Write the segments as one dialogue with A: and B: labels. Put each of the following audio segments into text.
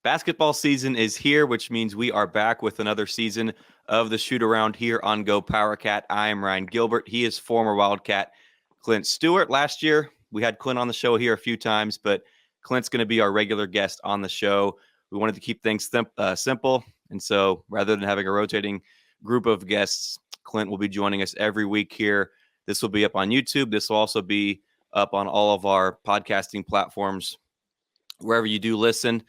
A: Basketball season is here, which means we are back with another season of the shoot around here on Go PowerCat. I am Ryan Gilbert. He is former Wildcat Clent Stewart. Last year, we had Clint on the show here a few times, but Clint's going to be our regular guest on the show. We wanted to keep things simple, and so rather than having a rotating group of guests, Clint will be joining us every week here. This will be up on YouTube. This will also be up on all of our podcasting platforms, wherever you do listen.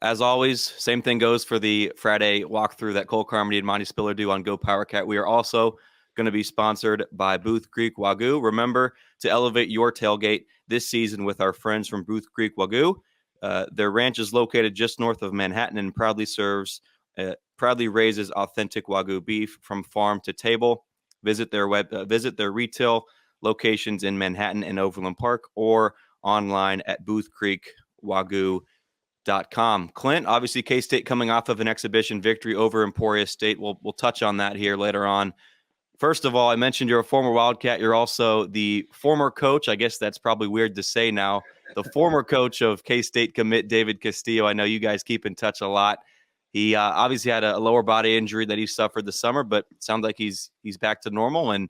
A: As always, same thing goes for the Friday walkthrough that Cole Carmody and Monty Spiller do on Go PowerCat. We are also going to be sponsored by Booth Creek Wagyu. Remember to elevate your tailgate this season with our friends from Booth Creek Wagyu. Their ranch is located just north of Manhattan and proudly raises authentic Wagyu beef from farm to table. Visit their retail locations in Manhattan and Overland Park or online at boothcreekwagyu.com. Clint, obviously K-State coming off of an exhibition victory over Emporia State. We'll touch on that here later on. First of all, I mentioned you're a former Wildcat. You're also the former coach. I guess that's probably weird to say now. The former coach of K-State commit David Castillo. I know you guys keep in touch a lot. He obviously had a lower body injury that he suffered this summer, but it sounds like he's back to normal and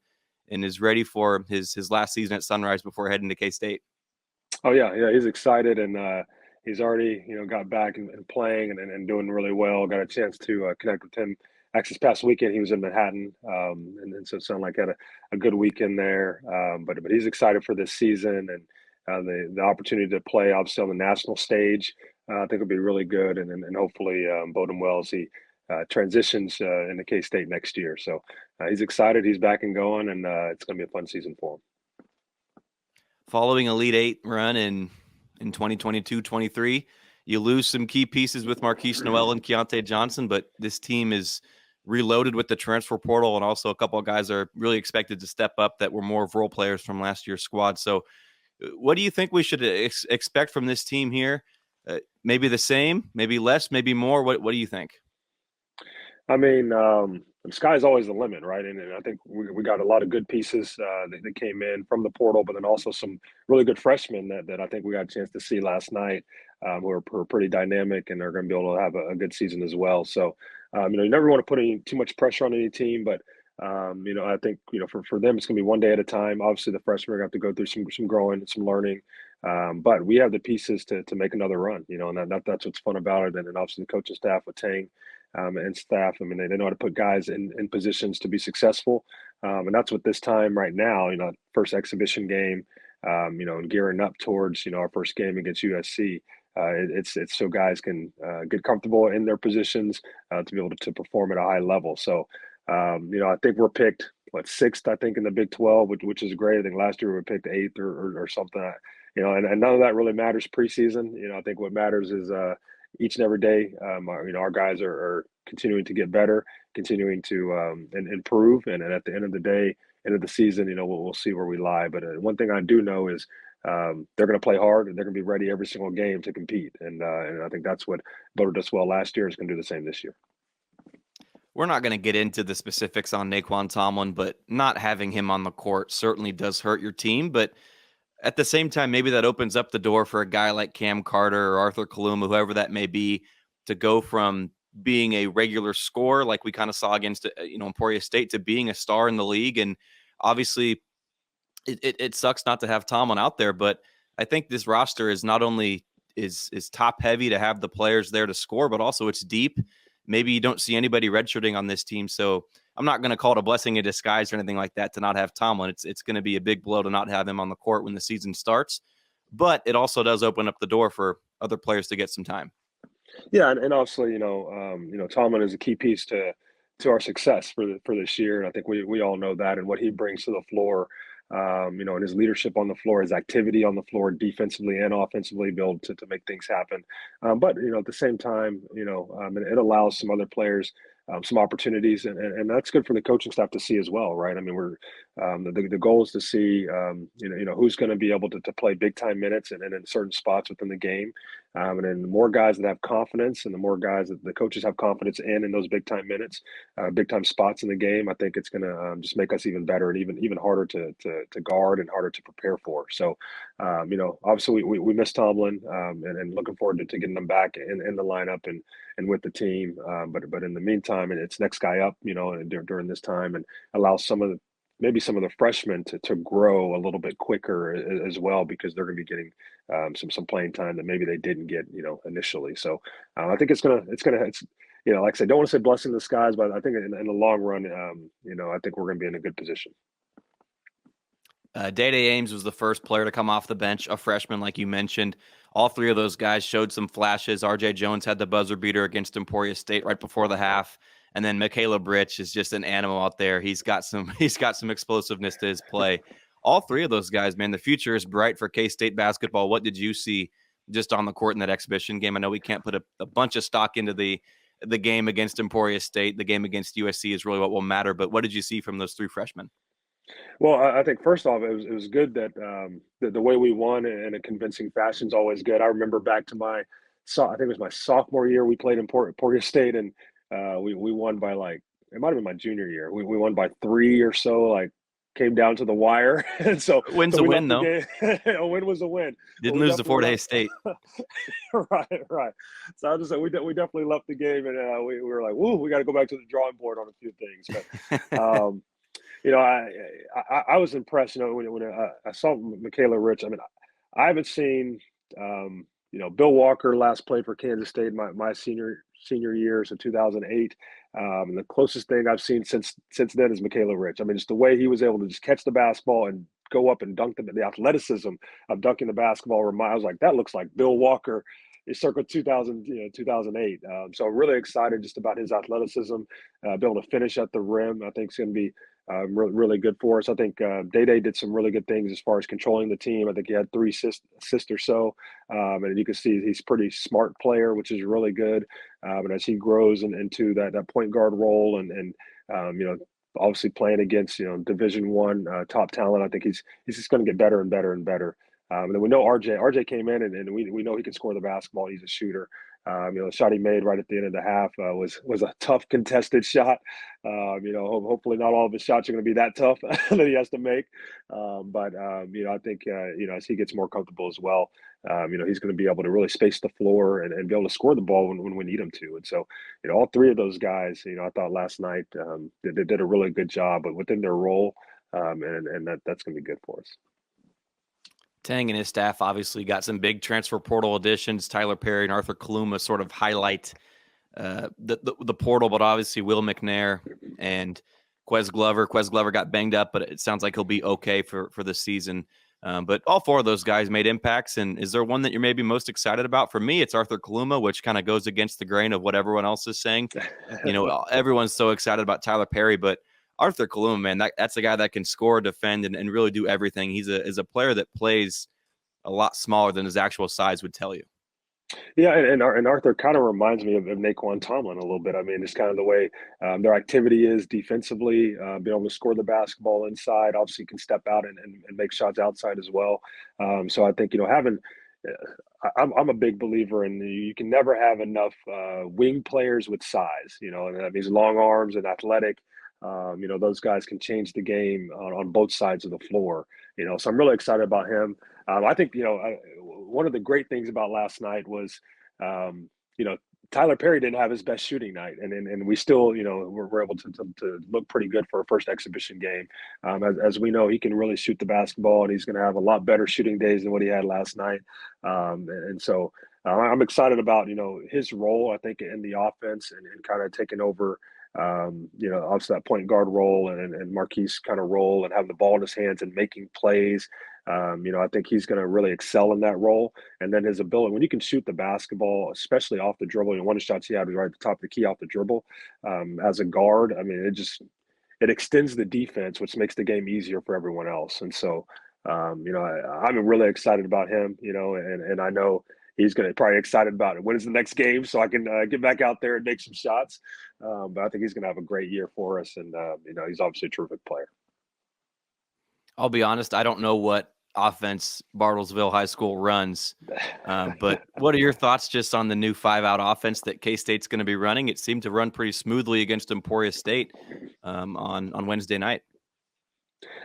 A: is ready for his last season at Sunrise before heading to K-State.
B: Oh yeah, he's excited and he's already got back and playing and doing really well. Got a chance to connect with him. Actually, this past weekend he was in Manhattan, and so it sounded like he had a good weekend there. But he's excited for this season and the opportunity to play obviously on the national stage. I think it'll be really good and hopefully bode him well as he transitions into K-State next year. So he's excited. He's back and going, and it's going to be a fun season for him.
A: Following Elite Eight run in 2022-23, you lose some key pieces with Marquise Noel and Keontae Johnson, but this team is reloaded with the transfer portal, and also a couple of guys are really expected to step up that were more role players from last year's squad. So what do you think we should expect from this team here? Maybe the same, maybe less, maybe more. What do you think?
B: I mean, the sky's always the limit, right? And I think we got a lot of good pieces that came in from the portal, but then also some really good freshmen that I think we got a chance to see last night who are pretty dynamic and are going to be able to have a good season as well. So, you never want to put too much pressure on any team, but I think for them it's going to be one day at a time. Obviously, the freshmen are going to have to go through some growing and some learning, but we have the pieces to make another run. And that's what's fun about it. And then obviously the coaching staff with Tang. And staff, I mean, they know how to put guys in positions to be successful. And that's what this time right now, first exhibition game, and gearing up towards, our first game against USC. It's so guys can get comfortable in their positions to be able to perform at a high level. So, I think we're picked, sixth, I think, in the Big 12, which is great. I think last year we were picked eighth or something, and none of that really matters preseason. I think what matters is each and every day, our guys are continuing to get better, continuing to improve, and at the end of the day, end of the season, we'll see where we lie. But one thing I do know is they're going to play hard and they're going to be ready every single game to compete, and I think that's what voted us well last year is going to do the same this year.
A: We're not going to get into the specifics on Naquan Tomlin, but not having him on the court certainly does hurt your team. But at the same time, maybe that opens up the door for a guy like Cam Carter or Arthur Kaluma, whoever that may be, to go from being a regular scorer like we kind of saw against Emporia State to being a star in the league. And obviously it sucks not to have Tomlin out there, but I think this roster is not only is top heavy to have the players there to score, but also it's deep. Maybe you don't see anybody redshirting on this team. So I'm not going to call it a blessing in disguise or anything like that to not have Tomlin. It's going to be a big blow to not have him on the court when the season starts, but it also does open up the door for other players to get some time.
B: Yeah, and obviously, Tomlin is a key piece to our success for this year, and I think we all know that and what he brings to the floor. And his leadership on the floor, his activity on the floor, defensively and offensively, be able to make things happen. But at the same time, it allows some other players some opportunities, and that's good for the coaching staff to see as well, right? I mean, The goal is to see, who's going to be able to play big time minutes and in certain spots within the game. And then the more guys that have confidence and the more guys that the coaches have confidence in those big time minutes, big time spots in the game, I think it's going to just make us even better and even harder to guard and harder to prepare for. So, obviously we miss Tomlin, and looking forward to getting them back in the lineup and with the team. But in the meantime, and it's next guy up, during this time, and allow maybe some of the freshmen to grow a little bit quicker as well, because they're going to be getting some playing time that maybe they didn't get, initially. So I think it's like I said, don't want to say blessing in disguise, but I think in the long run, I think we're going to be in a good position.
A: Day-Day Ames was the first player to come off the bench, a freshman, like you mentioned. All three of those guys showed some flashes. R.J. Jones had the buzzer beater against Emporia State right before the half. And then Caleb Rich is just an animal out there. He's got some explosiveness to his play. All three of those guys, man, the future is bright for K-State basketball. What did you see just on the court in that exhibition game? I know we can't put a bunch of stock into the game against Emporia State. The game against USC is really what will matter. But what did you see from those three freshmen?
B: Well, I think first off, it was good that the way we won in a convincing fashion is always good. I remember back to I think it was my sophomore year, we played in Emporia State, and we won by it might have been my junior year. We won by 3 or so, came down to the wire. And so
A: win's a win, though.
B: A win was a win.
A: Didn't lose to Fort Hays State.
B: Right. So I just said we definitely left the game, and we were like, "Woo, we got to go back to the drawing board on a few things." But I was impressed. When I saw Michaela Rich. I mean, I haven't seen Bill Walker last played for Kansas State my senior year, so 2008. And the closest thing I've seen since then is Michaela Rich. I mean, just the way he was able to just catch the basketball and go up and dunk the athleticism of dunking the basketball. I was like, that looks like Bill Walker. It's circa 2008. So I'm really excited just about his athleticism, be able to finish at the rim. I think it's going to be really good for us. I think Day-Day did some really good things as far as controlling the team. I think he had 3 assists or so. And you can see he's a pretty smart player, which is really good. But as he grows into that point guard role and obviously playing against, Division I top talent, I think he's just going to get better and better and better. And then we know RJ came in and we know he can score the basketball. He's a shooter. The shot he made right at the end of the half was a tough contested shot. Hopefully not all of his shots are going to be that tough that he has to make. But I think, as he gets more comfortable as well, he's going to be able to really space the floor and be able to score the ball when we need him to. And so, all three of those guys, I thought last night they did a really good job within their role. And that's going to be good for us.
A: Tang and his staff obviously got some big transfer portal additions. Tyler Perry and Arthur Kaluma sort of highlight the portal, but obviously Will McNair and Quez Glover. Quez Glover got banged up, but it sounds like he'll be okay for the season. But all 4 of those guys made impacts. And is there one that you're maybe most excited about? For me, it's Arthur Kaluma, which kind of goes against the grain of what everyone else is saying. Everyone's so excited about Tyler Perry, but Arthur Kaluma, man, that's a guy that can score, defend, and really do everything. He's a player that plays a lot smaller than his actual size would tell you.
B: Yeah, and Arthur kind of reminds me of Naquan Tomlin a little bit. I mean, it's kind of the way their activity is defensively, being able to score the basketball inside. Obviously, can step out and make shots outside as well. So I think I'm a big believer in you can never have enough wing players with size. And these long arms and athletic. Those guys can change the game on both sides of the floor. So I'm really excited about him. I think one of the great things about last night was, Tyler Perry didn't have his best shooting night, and we still, we're able to look pretty good for a first exhibition game. As we know, he can really shoot the basketball, and he's going to have a lot better shooting days than what he had last night. And so I'm excited about his role. I think in the offense and kind of taking over. Obviously that point guard role and Marquise kind of role and having the ball in his hands and making plays. I think he's going to really excel in that role. And then his ability, when you can shoot the basketball, especially off the dribble, one of the shots he had was right at the top of the key off the dribble as a guard. I mean, it extends the defense, which makes the game easier for everyone else. And so, I'm really excited about him, and I know he's going to probably excited about it. When is the next game so I can get back out there and make some shots? But I think he's going to have a great year for us. And, he's obviously a terrific player.
A: I'll be honest, I don't know what offense Bartlesville High School runs, but what are your thoughts just on the new 5-out offense that K-State's going to be running? It seemed to run pretty smoothly against Emporia State on Wednesday night.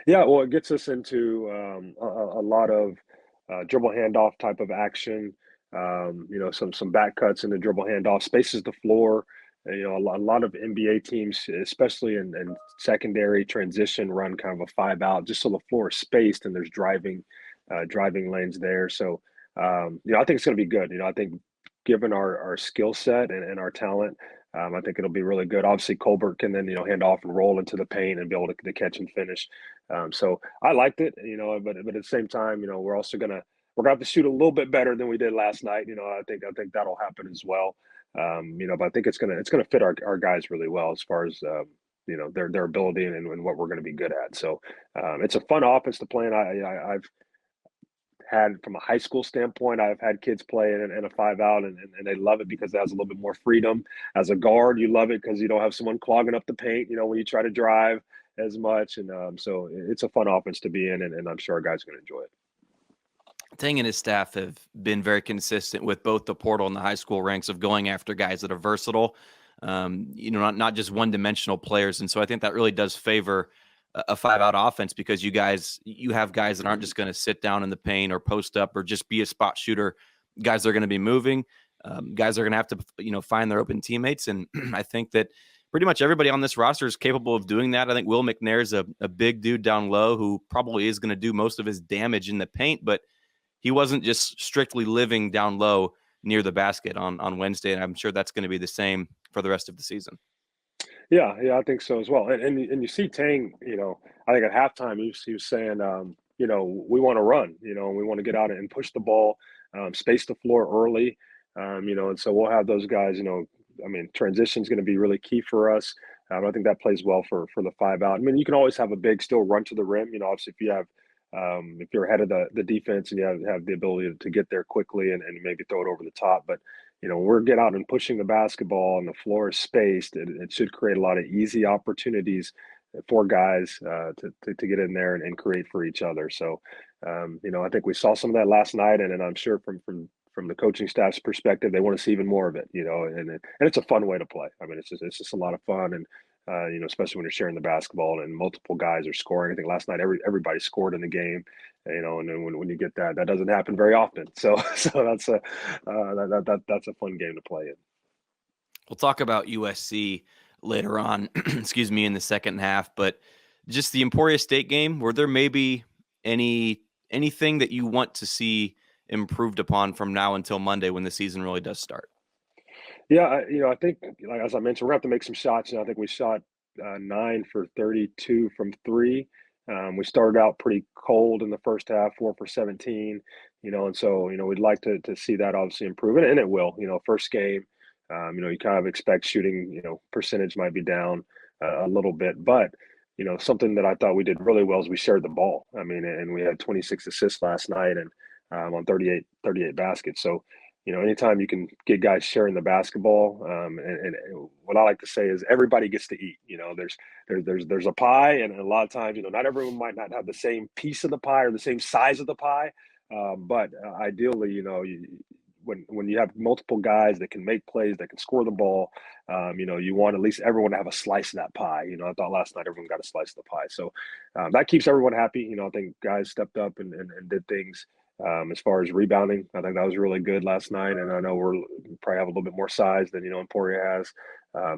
B: Yeah, well, it gets us into a lot of dribble handoff type of action. Some back cuts in the dribble handoff, spaces the floor. A lot of NBA teams, especially in secondary transition, run kind of a 5-out just so the floor is spaced and there's driving lanes there. So, I think it's going to be good. I think given our skill set and our talent, I think it'll be really good. Obviously, Colbert can then hand off and roll into the paint and be able to catch and finish. So I liked it, but at the same time, we're gonna have to shoot a little bit better than we did last night. I think that'll happen as well. But I think it's gonna fit our guys really well as far as their ability and what we're gonna be good at. So it's a fun offense to play in. I've had from a high school standpoint, I've had kids play in a 5-out and they love it because it has a little bit more freedom. As a guard, you love it because you don't have someone clogging up the paint, when you try to drive as much. And so it's a fun offense to be in, and I'm sure our guys are going to enjoy it.
A: Tang and his staff have been very consistent with both the portal and the high school ranks of going after guys that are versatile, not just one-dimensional players. And so I think that really does favor a 5-out offense because you have guys that aren't just going to sit down in the paint or post up or just be a spot shooter. Guys are going to be moving. Guys are going to have to, find their open teammates. And I think that pretty much everybody on this roster is capable of doing that. I think Will McNair's a big dude down low who probably is going to do most of his damage in the paint, but he wasn't just strictly living down low near the basket on Wednesday, and I'm sure that's going to be the same for the rest of the season.
B: Yeah, I think so as well. And you see Tang, I think at halftime he was saying, we want to run, and we want to get out and push the ball, space the floor early, and so we'll have those guys. Transition is going to be really key for us. I think that plays well for the 5-out. You can always have a big still run to the rim. Obviously if you're ahead of the defense and you have the ability to get there quickly and maybe throw it over the top. But, when we're get out and pushing the basketball and the floor is spaced, it should create a lot of easy opportunities for guys to get in there and create for each other. So, I think we saw some of that last night, and I'm sure from the coaching staff's perspective, they want to see even more of it, and it's a fun way to play. It's just a lot of fun. And, especially when you're sharing the basketball and multiple guys are scoring. I think last night everybody scored in the game, and then when you get that doesn't happen very often. So that's a fun game to play in.
A: We'll talk about USC later on, excuse me, in the second half, but just the Emporia State game, were there maybe anything that you want to see improved upon from now until Monday when the season really does start?
B: Yeah, I think, like, as I mentioned, we're gonna have to make some shots. I think we shot 9 for 32 from three. We started out pretty cold in the first half, 4 for 17. And so we'd like to see that obviously improve, and it will. First game, you kind of expect shooting, percentage might be down a little bit, but something that I thought we did really well is we shared the ball. And we had 26 assists last night and on 38 baskets. So anytime you can get guys sharing the basketball, and what I like to say is everybody gets to eat. There's a pie, and a lot of times, not everyone might not have the same piece of the pie or the same size of the pie, but ideally, when you have multiple guys that can make plays, that can score the ball, you want at least everyone to have a slice of that pie. I thought last night everyone got a slice of the pie, so that keeps everyone happy. I think guys stepped up and did things. As far as rebounding, I think that was really good last night, and I know we're probably have a little bit more size than Emporia has,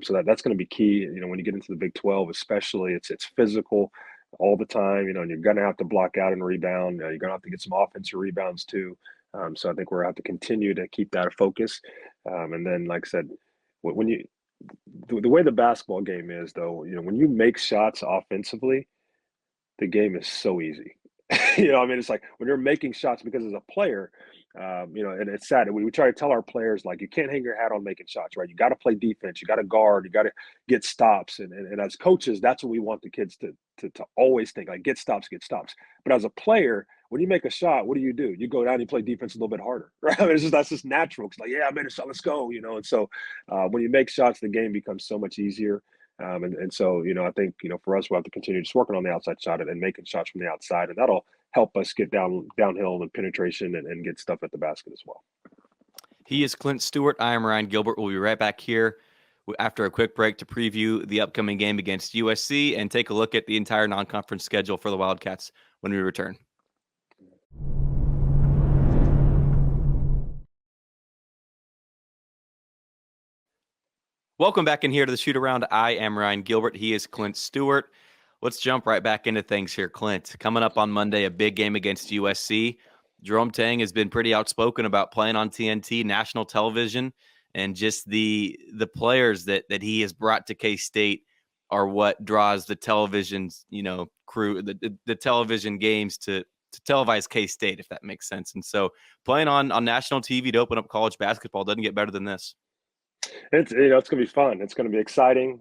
B: so that's going to be key. When you get into the Big 12, especially, it's physical all the time. And you're going to have to block out and rebound. You're going to have to get some offensive rebounds too. So I think we're going to have to continue to keep that a focus. And then, like I said, when the way the basketball game is, though, when you make shots offensively, the game is so easy. It's like when you're making shots, because as a player, and it's sad. We try to tell our players, like, you can't hang your hat on making shots, right? You got to play defense. You got to guard. You got to get stops. And as coaches, that's what we want the kids to always think, like, get stops, get stops. But as a player, when you make a shot, what do? You go down and you play defense a little bit harder, right? That's just natural. It's like, yeah, I made a shot, let's go, And so when you make shots, the game becomes so much easier. And so, I think, for us, we'll have to continue just working on the outside shot and making shots from the outside, and that'll help us get downhill and penetration and get stuff at the basket as well.
A: He is Clent Stewart. I am Ryan Gilbert. We'll be right back here after a quick break to preview the upcoming game against USC and take a look at the entire non-conference schedule for the Wildcats when we return. Welcome back in here to the shoot around. I am Ryan Gilbert. He is Clent Stewart. Let's jump right back into things here, Clint. Coming up on Monday, a big game against USC. Jerome Tang has been pretty outspoken about playing on TNT, national television, and just the players that he has brought to K-State are what draws the television, crew, the television games to televise K-State, if that makes sense. And so playing on national TV to open up college basketball doesn't get better than this.
B: It's it's gonna be fun. It's gonna be exciting.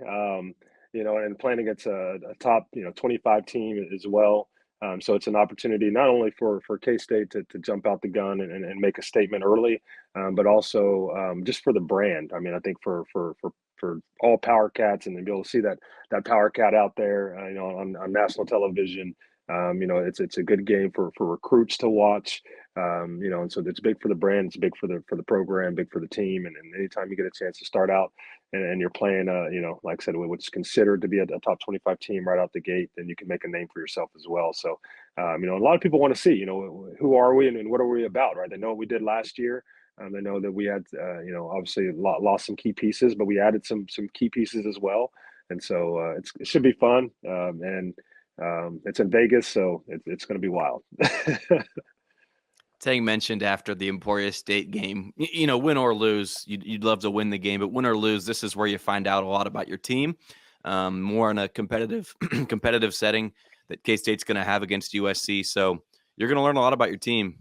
B: And playing against a top 25 team as well. So it's an opportunity not only for K-State to jump out the gun and make a statement early, but also just for the brand. I mean, I think for all Power Cats and then be able to see that Power Cat out there, on national television. It's a good game for recruits to watch. And so it's big for the brand, it's big for the program, big for the team, and anytime you get a chance to start out and you're playing, like I said, what's considered to be a top 25 team right out the gate, then you can make a name for yourself as well. So, a lot of people want to see, who are we and what are we about, right? They know what we did last year. They know that we had, obviously lost some key pieces, but we added some key pieces as well. And so it should be fun. And it's in Vegas, so it's going to be wild.
A: Tang mentioned after the Emporia State game, win or lose, you'd love to win the game, but win or lose, this is where you find out a lot about your team, more in a competitive setting that K-State's going to have against USC. So you're going to learn a lot about your team.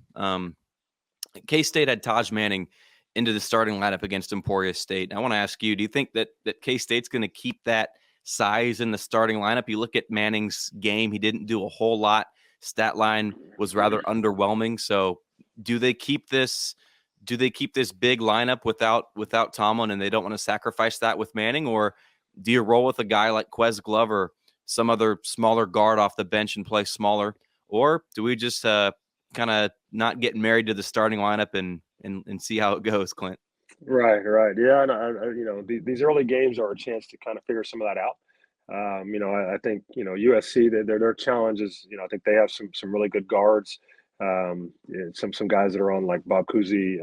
A: K-State had Taj Manning into the starting lineup against Emporia State. I want to ask you, do you think that K-State's going to keep that size in the starting lineup? You look at Manning's game, he didn't do a whole lot. Stat line was rather underwhelming. So do they keep this big lineup without Tomlin, and they don't want to sacrifice that with Manning? Or do you roll with a guy like Quez Glover, some other smaller guard off the bench, and play smaller? Or do we just kind of not get married to the starting lineup and see how it goes, Clint?
B: Right. Yeah, and these early games are a chance to kind of figure some of that out. I think USC, their challenge is, I think they have some really good guards. Some guys that are on like Bob Cousy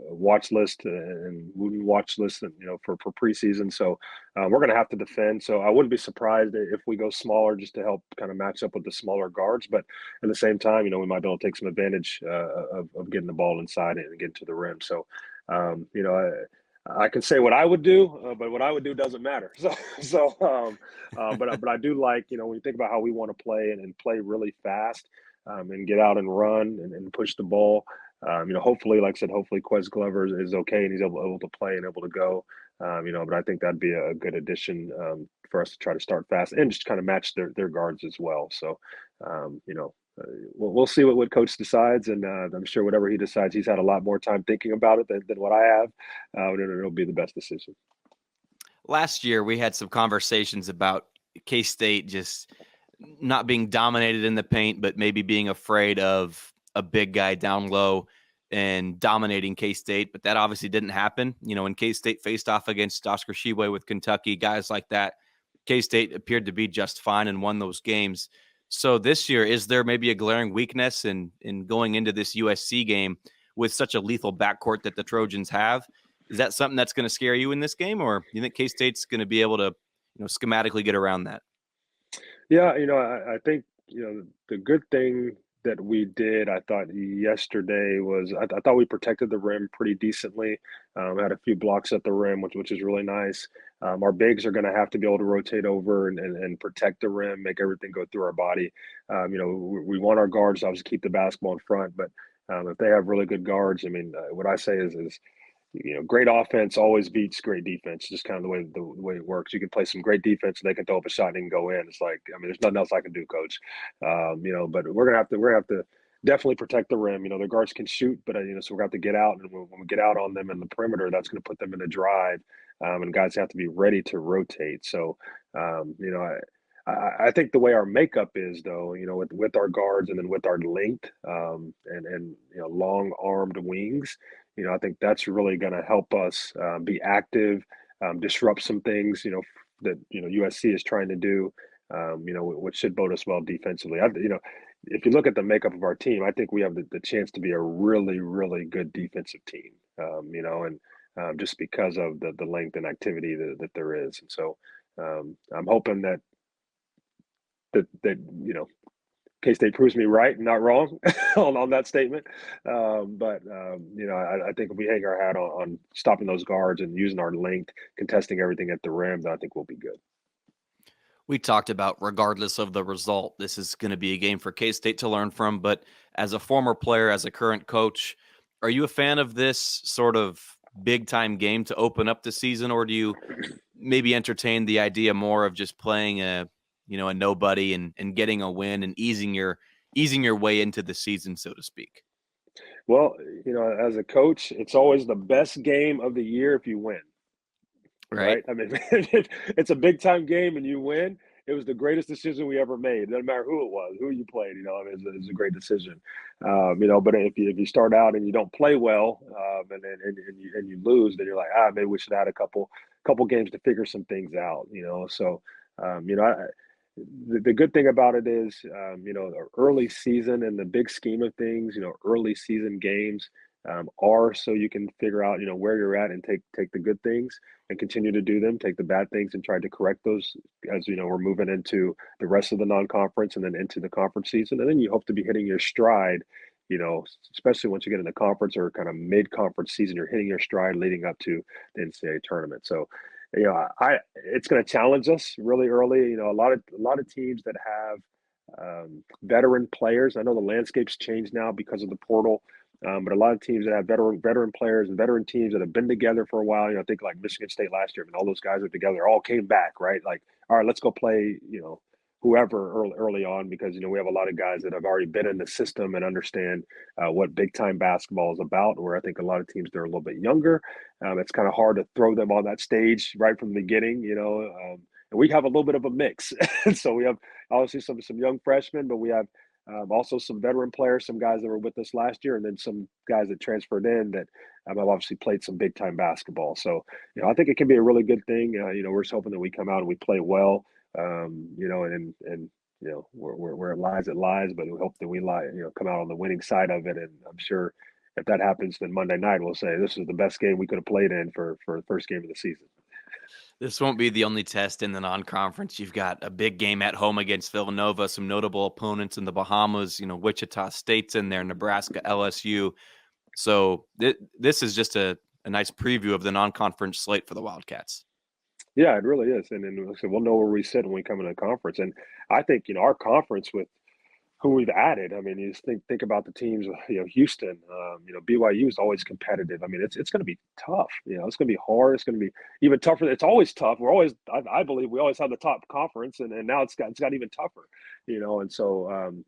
B: watch list and Wooden watch list, for preseason. So we're going to have to defend. So I wouldn't be surprised if we go smaller just to help kind of match up with the smaller guards. But at the same time, we might be able to take some advantage of getting the ball inside and getting to the rim. So, I can say what I would do, but what I would do doesn't matter. But I do like, when you think about how we want to play and play really fast, and get out and run and push the ball. Hopefully, like I said, hopefully Quez Glover is okay and he's able to play and able to go. But I think that'd be a good addition for us to try to start fast and just kind of match their guards as well. So, we'll see what coach decides, and I'm sure whatever he decides, he's had a lot more time thinking about it than what I have. It'll be the best decision.
A: Last year, we had some conversations about K-State just not being dominated in the paint, but maybe being afraid of a big guy down low and dominating K-State. But that obviously didn't happen. When K-State faced off against Oscar Tshiebwe with Kentucky, guys like that, K-State appeared to be just fine and won those games. So this year, is there maybe a glaring weakness in going into this USC game with such a lethal backcourt that the Trojans have? Is that something that's going to scare you in this game, or you think K-State's going to be able to, schematically get around that?
B: Yeah, I think, the good thing that we did, I thought yesterday was I thought we protected the rim pretty decently. Had a few blocks at the rim, which is really nice. Our bigs are going to have to be able to rotate over and protect the rim, make everything go through our body. We want our guards to obviously keep the basketball in front, but if they have really good guards, I mean, what I say is great offense always beats great defense. Just kind of the way it works. You can play some great defense, and they can throw up a shot and it can go in. It's like, I mean, there's nothing else I can do, coach. But we're gonna have to definitely protect the rim. The guards can shoot, but so we have to get out, and when we get out on them in the perimeter, that's going to put them in a drive, and guys have to be ready to rotate. So, I think the way our makeup is, though, with our guards and then with our length, and long armed wings, I think that's really going to help us be active, disrupt some things, that USC is trying to do, which should bode us well defensively. If you look at the makeup of our team, I think we have the chance to be a really, really good defensive team. And just because of the length and activity that there is, and so I'm hoping that K-State proves me right and not wrong on that statement. I think if we hang our hat on stopping those guards and using our length, contesting everything at the rim, then I think we'll be good.
A: We talked about, regardless of the result, this is going to be a game for K-State to learn from. But as a former player, as a current coach, are you a fan of this sort of big-time game to open up the season, or do you maybe entertain the idea more of just playing a nobody and getting a win and easing your way into the season, so to speak?
B: Well, as a coach, it's always the best game of the year if you win. Right? I mean, it's a big time game and you win. It was the greatest decision we ever made. It doesn't matter who it was, who you played. I mean, it's a great decision. But if you start out and you don't play well, and you lose, then you're like, maybe we should add a couple games to figure some things out. So the good thing about it is, the early season and the big scheme of things, early season games are so you can figure out, where you're at and take the good things and continue to do them, take the bad things and try to correct those as, we're moving into the rest of the non-conference and then into the conference season. And then you hope to be hitting your stride, especially once you get in the conference or kind of mid-conference season, you're hitting your stride leading up to the NCAA tournament. So, it's going to challenge us really early. A lot of teams that have veteran players. I know the landscape's changed now because of the portal, but a lot of teams that have veteran players and veteran teams that have been together for a while. I think like Michigan State last year, all those guys are together, all came back, right? Like, all right, let's go play, whoever early on, because we have a lot of guys that have already been in the system and understand what big time basketball is about. Where I think a lot of teams that are a little bit younger, it's kind of hard to throw them on that stage right from the beginning, and we have a little bit of a mix. So we have obviously some young freshmen, but we have also some veteran players, some guys that were with us last year, and then some guys that transferred in that have obviously played some big time basketball. So I think it can be a really good thing. We're just hoping that we come out and we play well. Where it lies, but we hope that we come out on the winning side of it. And I'm sure if that happens, then Monday night we'll say this is the best game we could have played in for the first game of the season.
A: This won't be the only test in the non-conference. You've got a big game at home against Villanova, some notable opponents in the Bahamas, Wichita State's in there, Nebraska, LSU. So this is just a nice preview of the non-conference slate for the Wildcats.
B: Yeah, it really is. And then we'll know where we sit when we come into the conference. And I think, our conference with who we've added, I mean, you just think about the teams, Houston, BYU is always competitive. I mean, it's going to be tough. It's going to be hard. It's going to be even tougher. It's always tough. I believe we always have the top conference, and now it's got even tougher, and so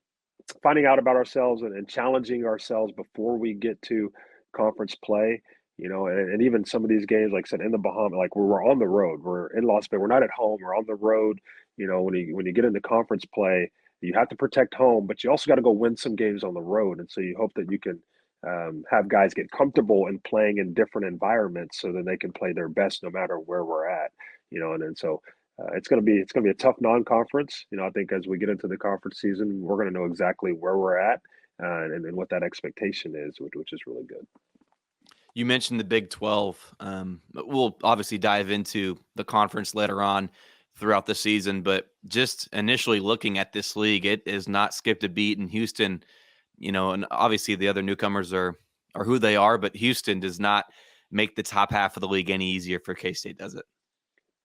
B: finding out about ourselves and challenging ourselves before we get to conference play, and even some of these games, like I said, in the Bahamas, like we're on the road, we're in Las Vegas, we're not at home, we're on the road. When you get into conference play, you have to protect home, but you also got to go win some games on the road. And so you hope that you can have guys get comfortable in playing in different environments so that they can play their best no matter where we're at. And then so it's going to be a tough non-conference. I think as we get into the conference season, we're going to know exactly where we're at and what that expectation is, which is really good.
A: You mentioned the Big 12. We'll obviously dive into the conference later on throughout the season, but just initially looking at this league, it is not skipped a beat in Houston, and obviously the other newcomers are who they are, but Houston does not make the top half of the league any easier for K-State, does it?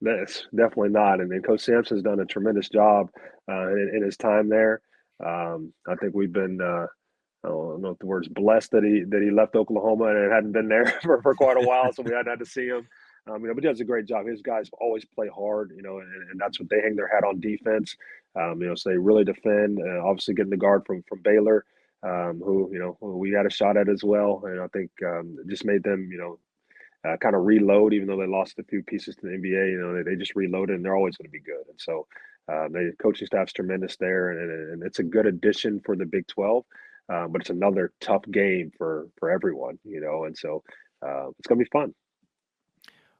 B: That's definitely not. And Coach Sampson's done a tremendous job in his time there. I think we've been I don't know if the word's blessed that he left Oklahoma and hadn't been there for quite a while, so we hadn't had to see him. But he does a great job. His guys always play hard, and that's what they hang their hat on defense. So they really defend. Obviously, getting the guard from Baylor, who who we got a shot at as well, and I think just made them kind of reload, even though they lost a few pieces to the NBA. They just reloaded, and they're always going to be good. And so the coaching staff's tremendous there, and it's a good addition for the Big 12. But it's another tough game for everyone, and so it's going to be fun.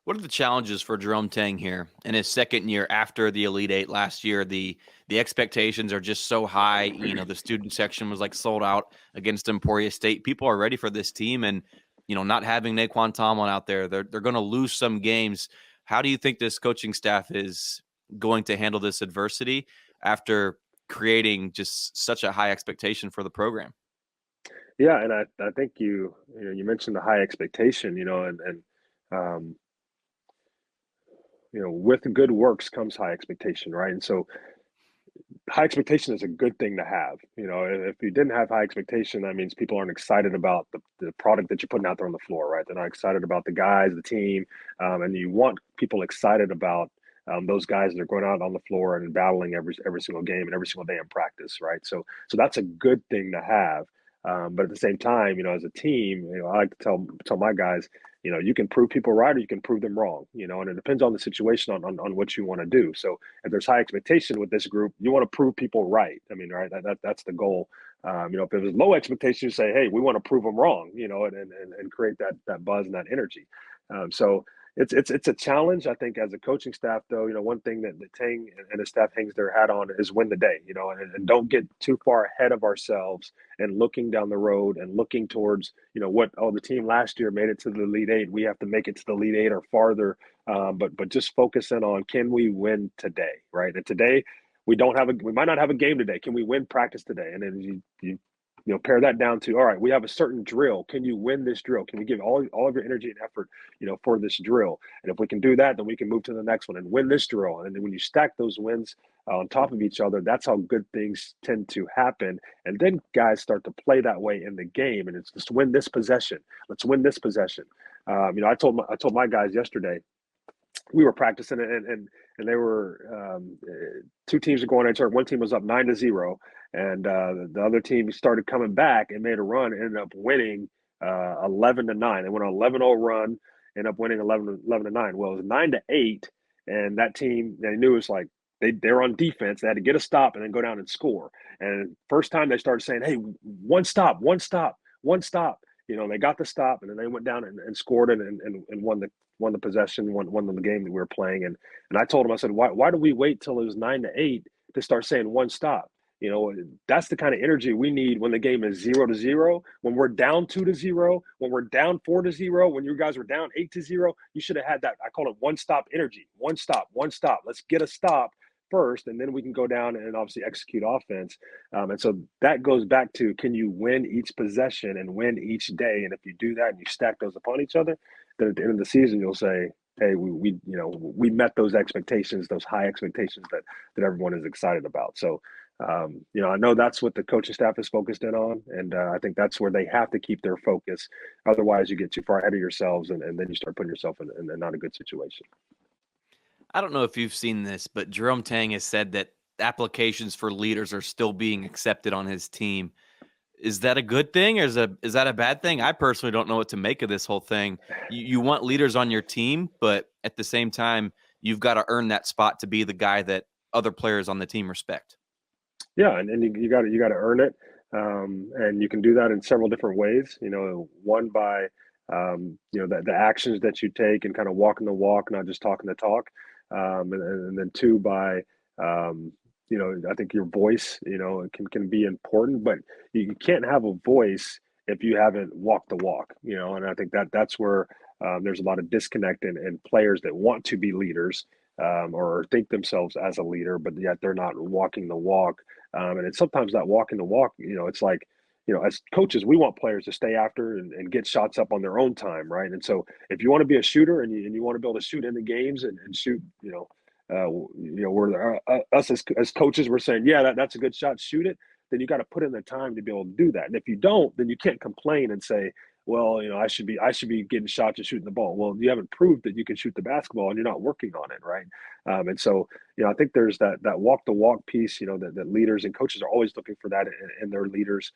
A: What are the challenges for Jerome Tang here in his second year after the Elite Eight last year? The expectations are just so high. The student section was like sold out against Emporia State. People are ready for this team, and not having Naquan Tomlin out there, they're going to lose some games. How do you think this coaching staff is going to handle this adversity after creating just such a high expectation for the program?
B: Yeah, and I think you mentioned the high expectation, and with good works comes high expectation, right? And so high expectation is a good thing to have. If you didn't have high expectation, that means people aren't excited about the product that you're putting out there on the floor, right? They're not excited about the guys, the team, and you want people excited about those guys that are going out on the floor and battling every single game and every single day in practice, right? So that's a good thing to have. But at the same time, as a team, I like to tell my guys, you can prove people right or you can prove them wrong, and it depends on the situation on what you want to do. So if there's high expectation with this group, you want to prove people right. I mean, right, that's the goal. If it was low expectation, you say, hey, we want to prove them wrong, and create that buzz and that energy. So it's a challenge, I think, as a coaching staff, though. One thing that Tang and his staff hangs their hat on is win the day, and don't get too far ahead of ourselves and looking down the road and looking towards, the team last year made it to the Elite Eight. We have to make it to the Elite Eight or farther. But just focusing on, can we win today, right? And today we might not have a game today. Can we win practice today? And then you pare that down to, all right, we have a certain drill. Can you win this drill? Can we give all of your energy and effort, for this drill? And if we can do that, then we can move to the next one and win this drill. And then when you stack those wins on top of each other, that's how good things tend to happen. And then guys start to play that way in the game. And it's just win this possession. Let's win this possession. I told my guys yesterday, we were practicing and they were two teams were going into it. One team was up 9-0, and the other team started coming back and made a run and ended up winning 11-9. They went on an 11-0 run, ended up winning 11-9. Well, it was 9-8, and that team, they knew it was like they were on defense. They had to get a stop and then go down and score. And first time they started saying, hey, one stop. They got the stop, and then they went down and scored it and won the possession, won the game that we were playing. And I told him, I said, why do we wait till it was 9-8 to start saying one stop? That's the kind of energy we need when the game is 0-0, when we're down 2-0, when we're down 4-0, when you guys were down 8-0. You should have had that. I call it one stop energy. One stop. Let's get a stop first, and then we can go down and obviously execute offense. And so that goes back to, can you win each possession and win each day? And if you do that and you stack those upon each other, then at the end of the season, you'll say, hey, we met those expectations, those high expectations that everyone is excited about. So, I know that's what the coaching staff is focused in on. And I think that's where they have to keep their focus. Otherwise, you get too far ahead of yourselves, and then you start putting yourself in not a good situation.
A: I don't know if you've seen this, but Jerome Tang has said that applications for leaders are still being accepted on his team. Is that a good thing, or is that a bad thing? I personally don't know what to make of this whole thing. You want leaders on your team, but at the same time, you've got to earn that spot to be the guy that other players on the team respect.
B: Yeah, and you got to earn it, and you can do that in several different ways. One by the actions that you take and kind of walking the walk, not just talking the talk, and then two by I think your voice can be important, but you can't have a voice if you haven't walked the walk. And I think that's where there's a lot of disconnect in players that want to be leaders, or think themselves as a leader, but yet they're not walking the walk. And it's sometimes that walking the walk, it's like, as coaches, we want players to stay after and get shots up on their own time, right? And so if you want to be a shooter and you want to be able to shoot in the games and shoot, we're us as coaches, we're saying, yeah, that's a good shot, shoot it. Then you got to put in the time to be able to do that. And if you don't, then you can't complain and say, well, I should be getting shots and shooting the ball. Well, you haven't proved that you can shoot the basketball, and you're not working on it, right? And so, I think there's that walk the walk piece. That leaders and coaches are always looking for that in their leaders,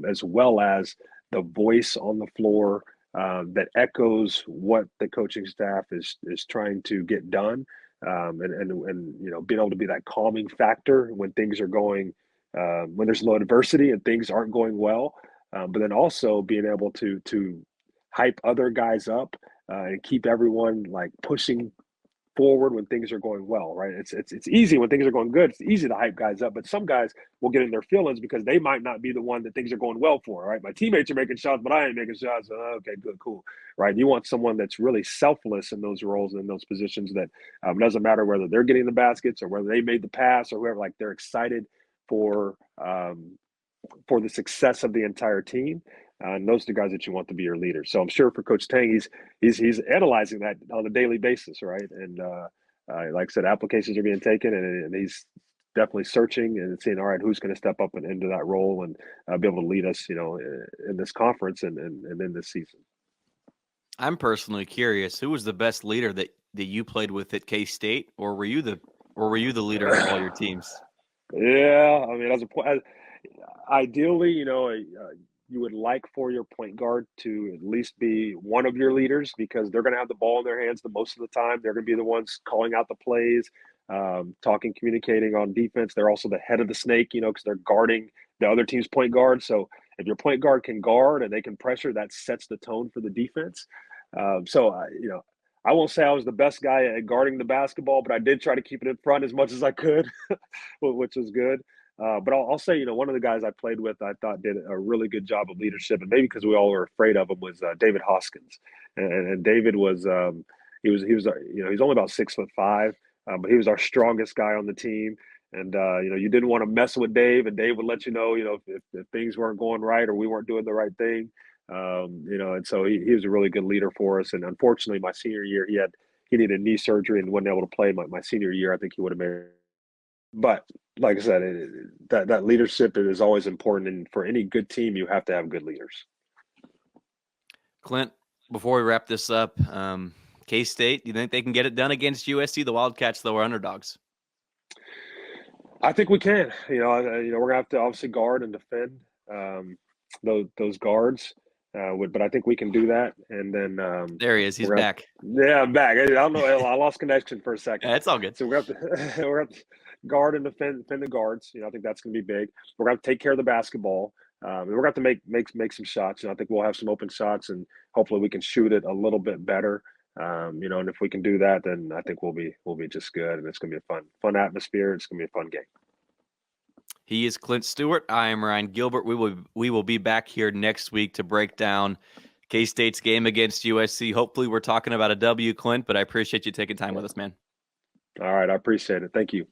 B: as well as the voice on the floor that echoes what the coaching staff is trying to get done, and being able to be that calming factor when things are going when there's low adversity and things aren't going well, but then also being able to hype other guys up and keep everyone like pushing forward when things are going well, right? It's easy when things are going good. It's easy to hype guys up, but some guys will get in their feelings because they might not be the one that things are going well for, right? My teammates are making shots, but I ain't making shots. Okay, good, cool, right? You want someone that's really selfless in those roles and in those positions that doesn't matter whether they're getting the baskets or whether they made the pass or whoever. Like they're excited for the success of the entire team. And those are the guys that you want to be your leaders. So I'm sure for Coach Tang, he's analyzing that on a daily basis, right? And like I said, applications are being taken, and he's definitely searching and seeing, all right, who's going to step up and into that role and be able to lead us, in this conference and in this season.
A: I'm personally curious, who was the best leader that you played with at K-State, or were you the leader of all your teams?
B: Yeah, I mean, ideally, you would like for your point guard to at least be one of your leaders because they're going to have the ball in their hands the most of the time. They're going to be the ones calling out the plays, talking, communicating on defense. They're also the head of the snake, because they're guarding the other team's point guard. So if your point guard can guard and they can pressure, that sets the tone for the defense. I won't say I was the best guy at guarding the basketball, but I did try to keep it in front as much as I could, which was good. But I'll say, one of the guys I played with, I thought did a really good job of leadership, and maybe because we all were afraid of him, was David Hoskins. And David was, he's only about 6'5", but he was our strongest guy on the team. And you didn't want to mess with Dave, and Dave would let you know, if things weren't going right or we weren't doing the right thing. And so he was a really good leader for us. And unfortunately, my senior year, he needed knee surgery and wasn't able to play my senior year. I think he would have made. But like I said, that leadership is always important, and for any good team, you have to have good leaders.
A: Clint, before we wrap this up, K-State, do you think they can get it done against USC? The Wildcats, though, are underdogs.
B: I think we can. We're gonna have to obviously guard and defend those guards. But I think we can do that. And then
A: there he is. He's back.
B: Yeah, I'm back. I don't know. I lost connection for a second.
A: Yeah, it's all good.
B: So we're gonna have to guard and defend the guards. I think that's gonna be big. We're gonna have to take care of the basketball. And we're gonna have to make some shots. I think we'll have some open shots, and hopefully we can shoot it a little bit better. And if we can do that, then I think we'll be just good, and it's gonna be a fun atmosphere. It's gonna be a fun game.
A: He is Clent Stewart. I am Ryan Gilbert. We will be back here next week to break down K-State's game against USC. Hopefully we're talking about a W, Clint, but I appreciate you taking time with us, man.
B: All right. I appreciate it. Thank you.